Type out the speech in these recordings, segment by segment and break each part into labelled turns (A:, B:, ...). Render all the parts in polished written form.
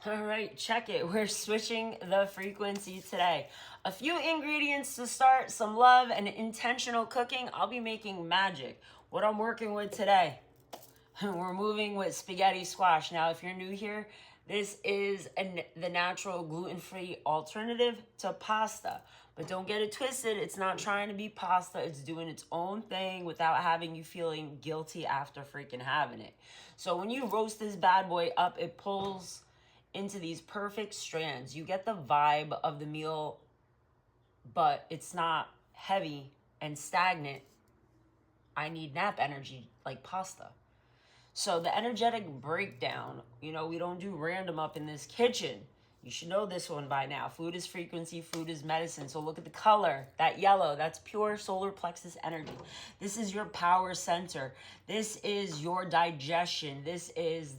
A: All right, check it. We're switching the frequency today. A few ingredients to start, some love and intentional cooking. I'll be making magic. What I'm working with today, we're moving with spaghetti squash. Now, if you're new here, this is the natural gluten-free alternative to pasta. But don't get it twisted. It's not trying to be pasta. It's doing its own thing without having you feeling guilty after freaking having it. So when you roast this bad boy up, it pulls into these perfect strands. You get the vibe of the meal, but it's not heavy and stagnant. I need nap energy like pasta. So the energetic breakdown, we don't do random up in this kitchen. You should know this one by now. Food is frequency, food is medicine. So look at the color, that yellow, that's pure solar plexus energy. This is your power center. This is your digestion. This is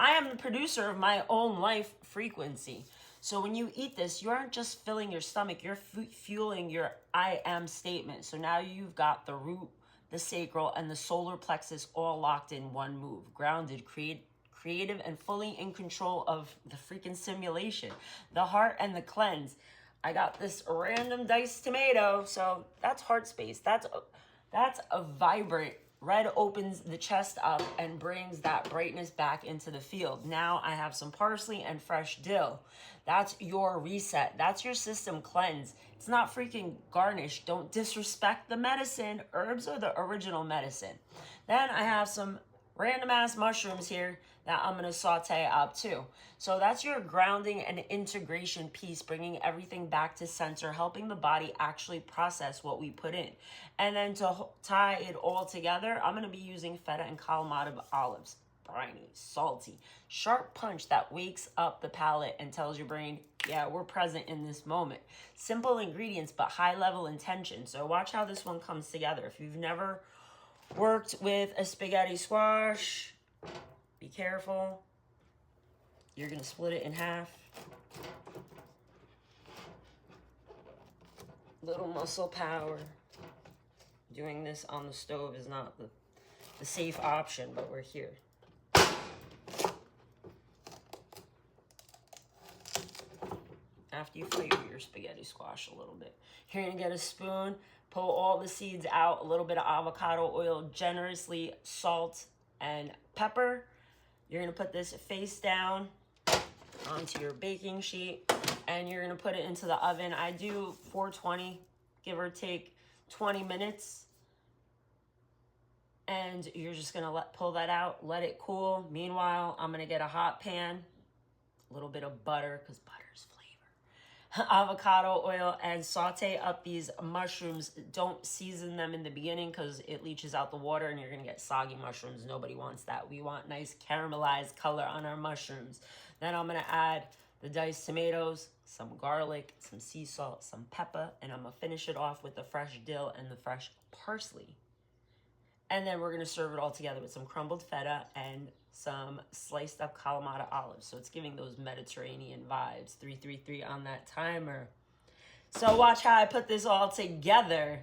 A: I am the producer of my own life frequency. So when you eat this, you aren't just filling your stomach, you're fueling your I am statement. So now you've got the root, the sacral, and the solar plexus all locked in one move. Grounded, creative, and fully in control of the freaking simulation. The heart and the cleanse. I got this random diced tomato, so that's heart space. That's a vibrant. Red opens the chest up and brings that brightness back into the field. Now I have some parsley and fresh dill. That's your reset. That's your system cleanse. It's not freaking garnish. Don't disrespect the medicine. Herbs are the original medicine. Then I have some random ass mushrooms here that I'm going to saute up too. So that's your grounding and integration piece, bringing everything back to center, helping the body actually process what we put in. And then to tie it all together, I'm going to be using feta and Kalamata olives. Briny, salty, sharp punch that wakes up the palate and tells your brain, yeah, we're present in this moment. Simple ingredients, but high level intention. So watch how this one comes together. If you've never worked with a spaghetti squash, be careful. You're going to split it in half. Little muscle power. Doing this on the stove is not the safe option, but we're here. After you flavor your spaghetti squash a little bit, you're going to get a spoon, pull all the seeds out, a little bit of avocado oil, generously salt and pepper. You're going to put this face down onto your baking sheet, and you're going to put it into the oven. I do 420, give or take 20 minutes. And you're just going to pull that out, let it cool. Meanwhile, I'm going to get a hot pan, a little bit of butter, because butter's flavor, avocado oil, and saute up these mushrooms. Don't season them in the beginning because it leaches out the water and you're going to get soggy mushrooms. Nobody wants that. We want nice caramelized color on our mushrooms. Then I'm going to add the diced tomatoes, some garlic, some sea salt, some pepper, and I'm going to finish it off with the fresh dill and the fresh parsley. And then we're going to serve it all together with some crumbled feta and some sliced up Kalamata olives. So it's giving those Mediterranean vibes. 333 on that timer. So watch how I put this all together.